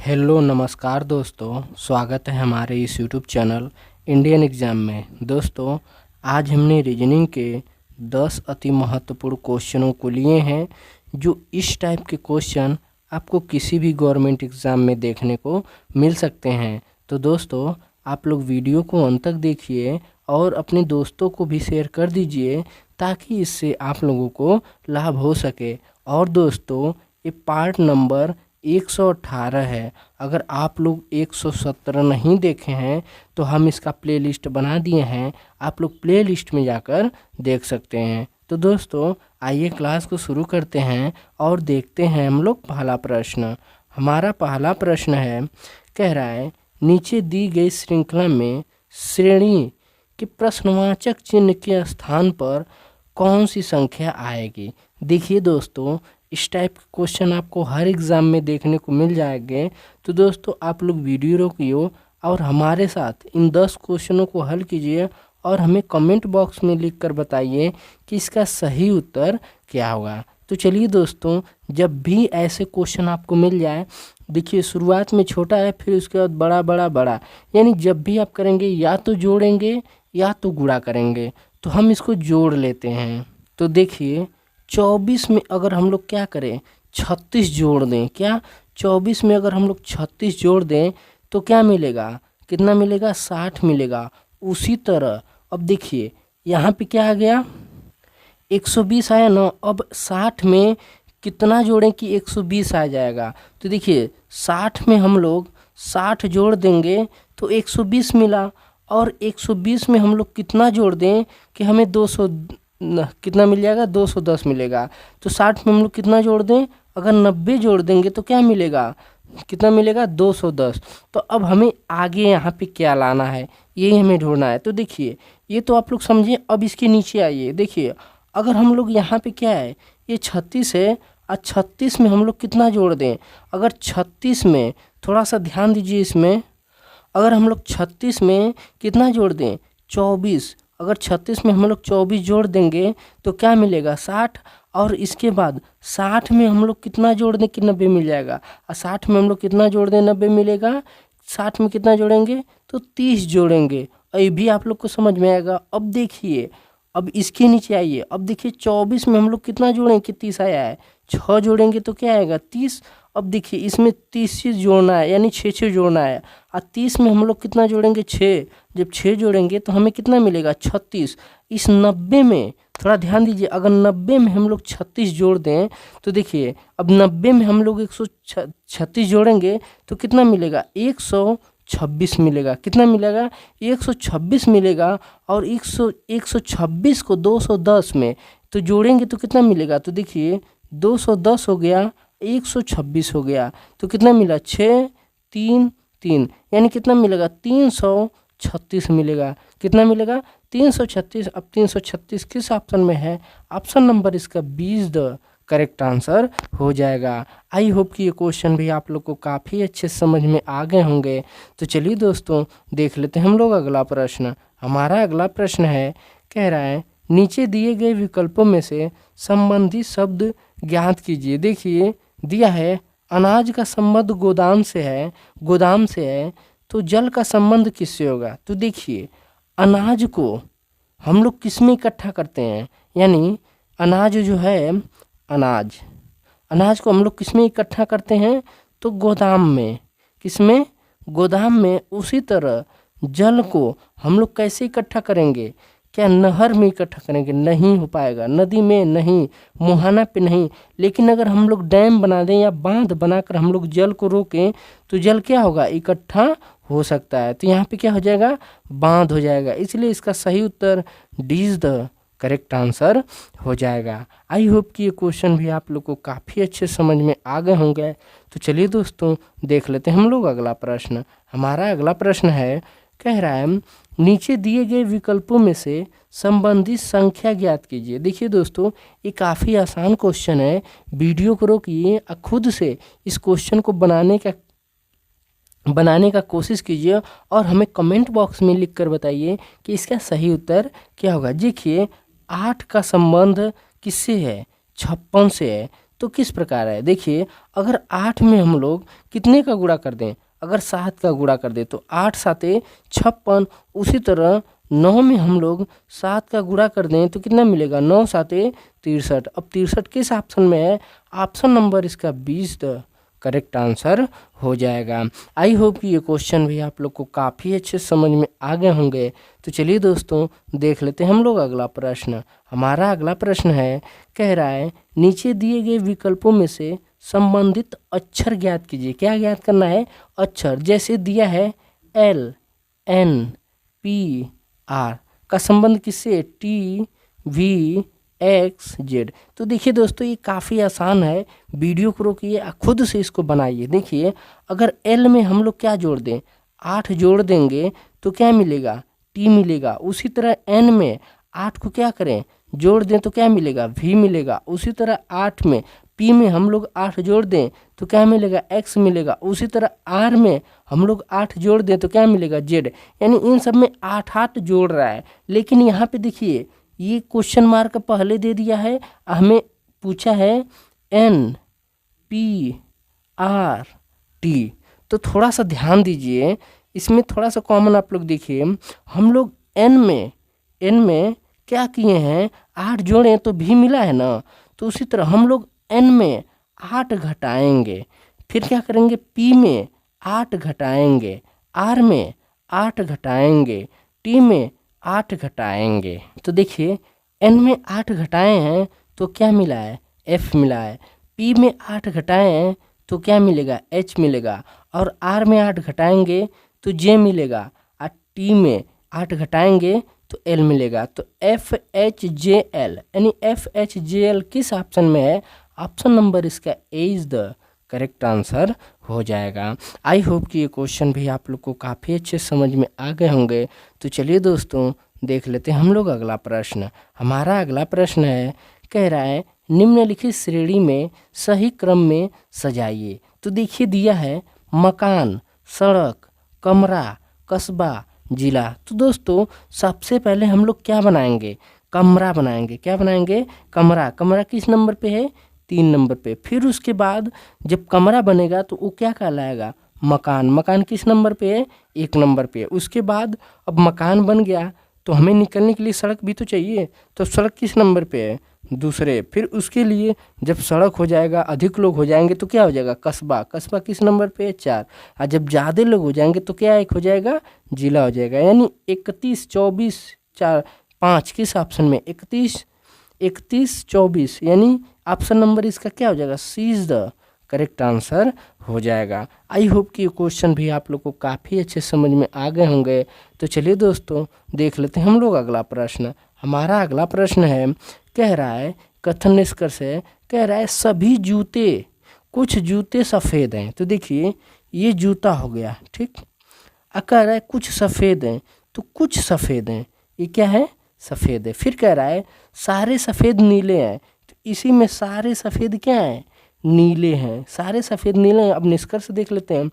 Hello नमस्कार दोस्तों, स्वागत है हमारे इस यूट्यूब चैनल इंडियन एग्ज़ाम में। दोस्तों, आज हमने रीजनिंग के 10 अति महत्वपूर्ण क्वेश्चनों को लिए हैं, जो इस टाइप के क्वेश्चन आपको किसी भी गवर्नमेंट एग्ज़ाम में देखने को मिल सकते हैं। तो दोस्तों, आप लोग वीडियो को अंत तक देखिए और अपने दोस्तों को भी शेयर कर दीजिए, ताकि इससे आप लोगों को लाभ हो सके। और दोस्तों, ये पार्ट नंबर 118 है। अगर आप लोग 117 नहीं देखे हैं तो हम इसका प्लेलिस्ट बना दिए हैं, आप लोग प्लेलिस्ट में जाकर देख सकते हैं। तो दोस्तों, आइए क्लास को शुरू करते हैं और देखते हैं हम लोग पहला प्रश्न। हमारा पहला प्रश्न है, कह रहा है नीचे दी गई श्रृंखला में श्रेणी के प्रश्नवाचक चिन्ह के स्थान पर कौन सी संख्या आएगी। देखिए दोस्तों, इस टाइप के क्वेश्चन आपको हर एग्ज़ाम में देखने को मिल जाएंगे। तो दोस्तों, आप लोग वीडियो रोकिए और हमारे साथ इन 10 क्वेश्चनों को हल कीजिए और हमें कमेंट बॉक्स में लिख कर बताइए कि इसका सही उत्तर क्या होगा। तो चलिए दोस्तों, जब भी ऐसे क्वेश्चन आपको मिल जाए, देखिए शुरुआत में छोटा है, फिर उसके बाद बड़ा बड़ा बड़ा, यानी जब भी आप करेंगे या तो जोड़ेंगे या तो गुणा करेंगे। तो हम इसको जोड़ लेते हैं। तो देखिए 24 में अगर हम लोग क्या करें, 36 जोड़ दें। क्या 24 में अगर हम लोग 36 जोड़ दें तो क्या मिलेगा, कितना मिलेगा, 60 मिलेगा। उसी तरह अब देखिए यहाँ पे क्या आ गया, 120 आया ना। अब 60 में कितना जोड़ें कि 120 आ जाएगा। तो देखिए 60 में हम लोग 60 जोड़ देंगे तो 120 मिला, और 120 में हम लोग कितना जोड़ दें कि हमें 200 कितना मिल जाएगा, 210 मिलेगा। तो 60 में हम लोग कितना जोड़ दें, अगर 90 जोड़ देंगे तो क्या मिलेगा, कितना मिलेगा, 210। तो अब हमें आगे यहाँ पे क्या लाना है, यही हमें ढूंढना है। तो देखिए ये तो आप लोग समझिए। अब इसके नीचे आइए, देखिए अगर हम लोग यहाँ पे क्या है, ये 36 है और 36 में हम लोग कितना जोड़ दें। अगर 36 में थोड़ा सा ध्यान दीजिए, इसमें अगर हम लोग 36 में कितना जोड़ दें, 24। अगर 36 में हम लोग 24 जोड़ देंगे तो क्या मिलेगा, 60। और इसके बाद 60 में हम लोग कितना जोड़ दें कि 90 मिल जाएगा। और 60 में हम लोग कितना जोड़ दें, 90 मिलेगा। 60 में कितना जोड़ेंगे तो 30 जोड़ेंगे। ये भी आप लोग को समझ में आएगा। अब देखिए, अब इसके नीचे आइए। अब देखिए 24 में हम लोग कितना जोड़ें कि 30 आया है, 6 जोड़ेंगे तो क्या आएगा, 30। अब देखिए इसमें 30 चीज़ जोड़ना है, यानी 6 जोड़ना है। और 30 में हम लोग कितना जोड़ेंगे, 6। जब 6 जोड़ेंगे तो हमें कितना मिलेगा, 36। इस 90 में थोड़ा ध्यान दीजिए, अगर 90 में हम लोग 36 जोड़ दें तो देखिए अब 90 में हम लोग 136 जोड़ेंगे तो कितना मिलेगा, 126 मिलेगा। कितना मिलेगा, 126 मिलेगा। और 126 को 210 में तो जोड़ेंगे तो कितना मिलेगा। तो देखिए 210 हो गया, 126 हो गया, तो कितना मिला, 6 3 3, यानी कितना मिलेगा, 336 मिलेगा। कितना मिलेगा, 336। अब 336 किस ऑप्शन में है, ऑप्शन नंबर इसका 20 द करेक्ट आंसर हो जाएगा। आई होप कि ये क्वेश्चन भी आप लोग को काफ़ी अच्छे समझ में आ गए होंगे। तो चलिए दोस्तों, देख लेते हैं हम लोग अगला प्रश्न। हमारा अगला प्रश्न है, कह रहा है नीचे दिए गए विकल्पों में से संबंधित शब्द ज्ञात कीजिए। देखिए दिया है अनाज का संबंध गोदाम से है, तो जल का संबंध किससे होगा। तो देखिए अनाज को हम लोग किस में इकट्ठा करते हैं, यानी अनाज जो है, अनाज को हम लोग किस में इकट्ठा करते हैं, तो गोदाम में। किस में, गोदाम में। उसी तरह जल को हम लोग कैसे इकट्ठा करेंगे, क्या नहर में इकट्ठा करेंगे, नहीं हो पाएगा। नदी में नहीं, मुहाना पे नहीं। लेकिन अगर हम लोग डैम बना दें या बांध बनाकर हम लोग जल को रोकें तो जल क्या होगा, इकट्ठा हो सकता है। तो यहाँ पे क्या हो जाएगा, बांध हो जाएगा। इसलिए इसका सही उत्तर D is the correct answer हो जाएगा। आई होप कि ये क्वेश्चन भी आप लोग को काफ़ी अच्छे समझ में आ गए होंगे। तो चलिए दोस्तों, देख लेते हैं हम लोग अगला प्रश्न। हमारा अगला प्रश्न है, कह रहा है नीचे दिए गए विकल्पों में से संबंधित संख्या ज्ञात कीजिए। देखिए दोस्तों, ये काफ़ी आसान क्वेश्चन है। वीडियो को रोकिए और खुद से इस क्वेश्चन को बनाने का कोशिश कीजिए और हमें कमेंट बॉक्स में लिख कर बताइए कि इसका सही उत्तर क्या होगा। देखिए 8 का संबंध किससे है, 56 से है। तो किस प्रकार है, देखिए अगर 8 में हम लोग कितने का गुणा कर दें, अगर 7 का गुणा कर दें तो 8 साते 56। उसी तरह 9 में हम लोग 7 का गुणा कर दें तो कितना मिलेगा, 9 साते 63। अब 63 किस ऑप्शन में है, ऑप्शन नंबर इसका 20 द करेक्ट आंसर हो जाएगा। आई होप कि ये क्वेश्चन भी आप लोग को काफ़ी अच्छे समझ में आ गए होंगे। तो चलिए दोस्तों देख लेते हैं हम लोग अगला प्रश्न। हमारा अगला प्रश्न है, कह रहा है नीचे दिए गए विकल्पों में से संबंधित अक्षर ज्ञात कीजिए। क्या ज्ञात करना है, अक्षर। जैसे दिया है एल एन पी आर का संबंध किससे, टी वी एक्स जेड। तो देखिए दोस्तों ये काफ़ी आसान है, वीडियो को रोकिए खुद से इसको बनाइए। देखिए अगर एल में हम लोग क्या जोड़ दें, 8 जोड़ देंगे तो क्या मिलेगा, टी मिलेगा। उसी तरह एन में 8 को क्या करें, जोड़ दें तो क्या मिलेगा, वी मिलेगा। उसी तरह 8 में पी में हम लोग 8 जोड़ दें तो क्या मिलेगा, एक्स मिलेगा। उसी तरह आर में हम लोग 8 जोड़ दें तो क्या मिलेगा, जेड। यानी इन सब में 8 जोड़ रहा है। लेकिन यहाँ पे देखिए ये क्वेश्चन मार्क पहले दे दिया है, हमें पूछा है एन पी आर टी। तो थोड़ा सा ध्यान दीजिए, इसमें थोड़ा सा कॉमन आप लोग देखिए, हम लोग एन में क्या किए हैं, 8 जोड़े तो भी मिला है ना। तो उसी तरह हम लोग एन में 8 घटाएंगे, फिर क्या करेंगे, पी में 8 घटाएंगे, आर में 8 घटाएंगे, टी में 8 घटाएंगे। तो देखिए एन में 8 घटाए हैं तो क्या मिला है, एफ मिला है। पी में 8 घटाए हैं तो क्या मिलेगा, एच मिलेगा। और आर में 8 घटाएंगे तो जे मिलेगा। और टी में 8 घटाएंगे तो एल मिलेगा। तो एफ एच जे एल, यानी एफ एच जे एल किस ऑप्शन में है, ऑप्शन नंबर इसका A is the correct answer हो जाएगा। आई होप कि ये क्वेश्चन भी आप लोग को काफ़ी अच्छे समझ में आ गए होंगे। तो चलिए दोस्तों देख लेते हैं हम लोग अगला प्रश्न। हमारा अगला प्रश्न है, कह रहा है निम्नलिखित श्रेणी में सही क्रम में सजाइए। तो देखिए दिया है मकान, सड़क, कमरा, कस्बा, जिला। तो दोस्तों सबसे पहले हम लोग क्या बनाएंगे, कमरा बनाएंगे। क्या बनाएंगे, कमरा। कमरा किस नंबर पे है, 3 नंबर पे। फिर उसके बाद जब कमरा बनेगा तो वो क्या कहलाएगा, मकान। मकान किस नंबर पे है, 1 नंबर पे। उसके बाद अब मकान बन गया तो हमें निकलने के लिए सड़क भी तो चाहिए, तो सड़क किस नंबर पे है, दूसरे। फिर उसके लिए जब सड़क हो जाएगा, अधिक लोग हो जाएंगे तो क्या हो जाएगा, कस्बा। कस्बा किस नंबर पे है, 4। और जब ज़्यादा लोग हो जाएंगे तो क्या एक हो जाएगा, जिला हो जाएगा। यानी 31, 24, 4, 5 किस ऑप्शन में, 31, 24, यानी ऑप्शन नंबर इसका क्या हो जाएगा, सी इज़ द करेक्ट आंसर हो जाएगा। आई होप कि ये क्वेश्चन भी आप लोग को काफ़ी अच्छे समझ में आ गए होंगे। तो चलिए दोस्तों देख लेते हैं हम लोग अगला प्रश्न। हमारा अगला प्रश्न है, कह रहा है कथन निष्कर्ष है, कह रहा है सभी जूते, कुछ जूते सफ़ेद हैं। तो देखिए ये जूता हो गया, ठीक। कह रहा है कुछ सफ़ेद हैं, तो कुछ सफ़ेद हैं, ये क्या है, सफ़ेद है। फिर कह रहा है सारे सफ़ेद नीले हैं, तो इसी में सारे सफ़ेद क्या हैं, नीले हैं। सारे सफ़ेद नीले हैं। अब निष्कर्ष देख लेते हैं।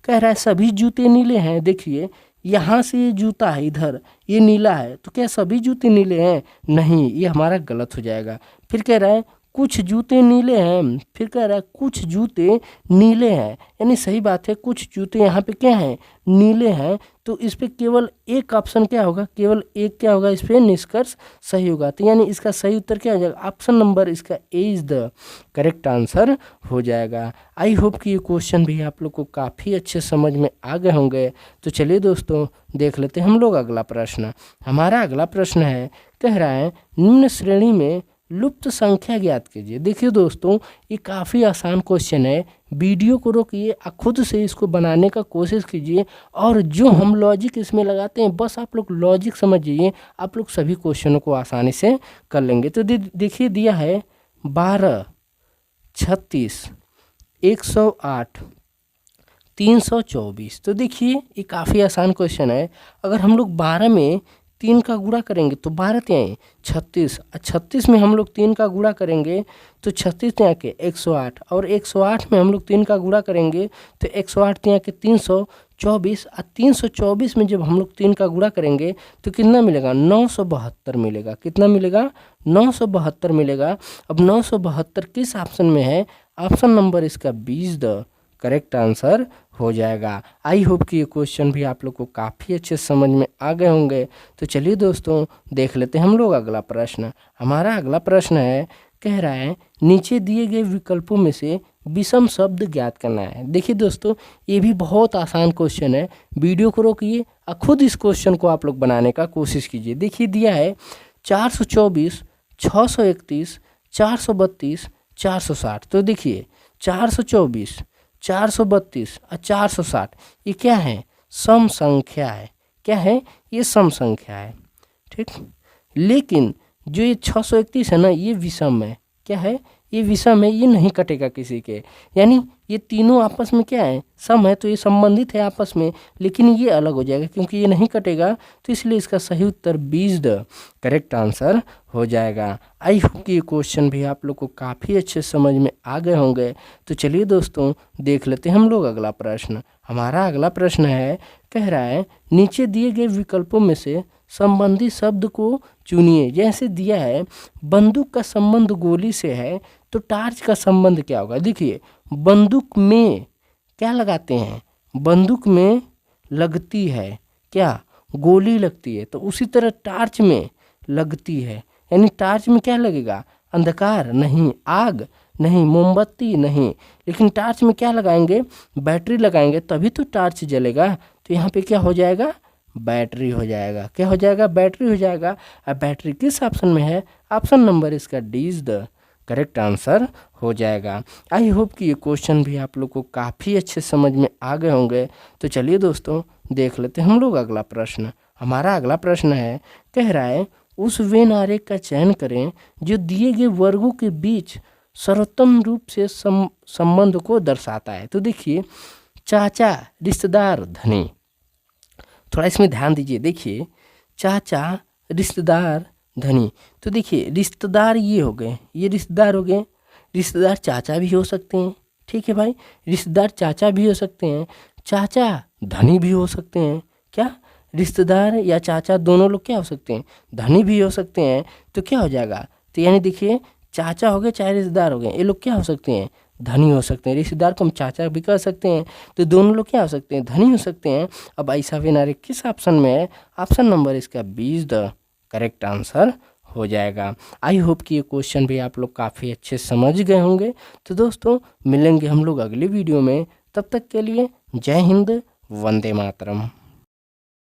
कह रहा है सभी जूते नीले हैं। देखिए यहाँ से ये जूता है, इधर ये नीला है, तो क्या सभी जूते नीले हैं, नहीं, ये हमारा गलत हो जाएगा। फिर कह रहा है कुछ जूते नीले हैं, फिर कह रहा है कुछ जूते नीले हैं, यानी सही बात है, कुछ जूते यहाँ पे क्या हैं, नीले हैं। तो इस पे केवल एक ऑप्शन क्या होगा, केवल एक क्या होगा, इस पे निष्कर्ष सही होगा। तो यानी इसका सही उत्तर क्या हो जाएगा, ऑप्शन नंबर इसका A is the correct answer हो जाएगा। आई होप कि ये क्वेश्चन भी आप लोग को काफ़ी अच्छे समझ में आ गए होंगे। तो चलिए दोस्तों देख लेते हैं हम लोग अगला प्रश्न। हमारा अगला प्रश्न है, कह रहा है निम्न श्रेणी में लुप्त संख्या ज्ञात कीजिए। देखिए दोस्तों ये काफ़ी आसान क्वेश्चन है, वीडियो को रोकिए, खुद से इसको बनाने का कोशिश कीजिए, और जो हम लॉजिक इसमें लगाते हैं बस आप लोग लॉजिक समझिए, आप लोग सभी क्वेश्चनों को आसानी से कर लेंगे। तो देखिए दिया है 12, 36, 108, 324। तो देखिए ये काफ़ी आसान क्वेश्चन है। अगर हम लोग 12 में 3 का गुणा करेंगे तो 12 तियाई 36, 36 में हम लोग 3 का गुणा करेंगे तो 36 तिया के 108, और 108 में हम लोग 3 का गुणा करेंगे तो 108 तिया के 324, और 324 में जब हम लोग 3 का गुणा करेंगे तो कितना मिलेगा, 972 मिलेगा। कितना मिलेगा, 972 मिलेगा। अब 972 किस ऑप्शन में है, ऑप्शन नंबर इसका 20 द करेक्ट आंसर हो जाएगा। आई होप कि ये क्वेश्चन भी आप लोग को काफ़ी अच्छे समझ में आ गए होंगे। तो चलिए दोस्तों देख लेते हैं हम लोग अगला प्रश्न। हमारा अगला प्रश्न है, कह रहा है नीचे दिए गए विकल्पों में से विषम शब्द ज्ञात करना है। देखिए दोस्तों ये भी बहुत आसान क्वेश्चन है, वीडियो को रोकिए और खुद इस क्वेश्चन को आप लोग बनाने का कोशिश कीजिए। देखिए दिया है 424, 631, 432, 460। तो देखिए 424, 432 और 460 ये क्या है, सम संख्या है। क्या है, ये सम संख्या है, ठीक। लेकिन जो ये 631 है ना, ये विषम है। क्या है, ये विषम है, ये नहीं कटेगा किसी के। यानी ये तीनों आपस में क्या है, सम है, तो ये संबंधित है आपस में, लेकिन ये अलग हो जाएगा क्योंकि ये नहीं कटेगा। तो इसलिए इसका सही उत्तर 20 द करेक्ट आंसर हो जाएगा। आई होप कि ये क्वेश्चन भी आप लोग को काफ़ी अच्छे समझ में आ गए होंगे। तो चलिए दोस्तों देख लेते हैं हम लोग अगला प्रश्न। हमारा अगला प्रश्न है, कह रहा है नीचे दिए गए विकल्पों में से संबंधी शब्द को चुनिए। जैसे दिया है बंदूक का संबंध गोली से है, तो टार्च का संबंध क्या होगा। देखिए बंदूक में क्या लगाते हैं, बंदूक में लगती है क्या, गोली लगती है। तो उसी तरह टार्च में लगती है, यानी टार्च में क्या लगेगा, अंधकार नहीं, आग नहीं, मोमबत्ती नहीं, लेकिन टार्च में क्या लगाएंगे, बैटरी लगाएंगे तभी तो टार्च जलेगा। तो यहाँ पे क्या हो जाएगा, बैटरी हो जाएगा। क्या हो जाएगा, बैटरी हो जाएगा। अब बैटरी किस ऑप्शन में है, ऑप्शन नंबर इसका D is the correct answer हो जाएगा। आई होप कि ये क्वेश्चन भी आप लोग को काफ़ी अच्छे समझ में आ गए होंगे। तो चलिए दोस्तों देख लेते हैं हम लोग अगला प्रश्न। हमारा अगला प्रश्न है, कह रहा है उस वेन आरेख का चयन करें जो दिए गए वर्गों के बीच सर्वोत्तम रूप से संबंध को दर्शाता है। तो देखिए चाचा, रिश्तेदार, धनी, थोड़ा इसमें ध्यान दीजिए। देखिए चाचा, रिश्तेदार, धनी। तो देखिए रिश्तेदार ये हो गए, ये रिश्तेदार हो गए। रिश्तेदार चाचा भी हो सकते हैं, ठीक है भाई, रिश्तेदार चाचा भी हो सकते हैं, चाचा धनी भी हो सकते हैं। क्या, रिश्तेदार या चाचा दोनों लोग क्या हो सकते हैं, धनी भी हो सकते हैं। तो क्या हो जाएगा, तो यानी देखिए चाचा हो गए चाहे रिश्तेदार हो गए, ये लोग क्या हो सकते हैं, धनी हो सकते हैं। रिश्तेदार को हम चाचा भी कह सकते हैं, तो दोनों लोग क्या हो सकते हैं, धनी हो सकते हैं। अब ऐसा वेन आरेख किस ऑप्शन में है, ऑप्शन नंबर इसका 20 द करेक्ट आंसर हो जाएगा। आई होप कि ये क्वेश्चन भी आप लोग काफ़ी अच्छे समझ गए होंगे। तो दोस्तों मिलेंगे हम लोग अगली वीडियो में, तब तक के लिए जय हिंद, वंदे मातरम।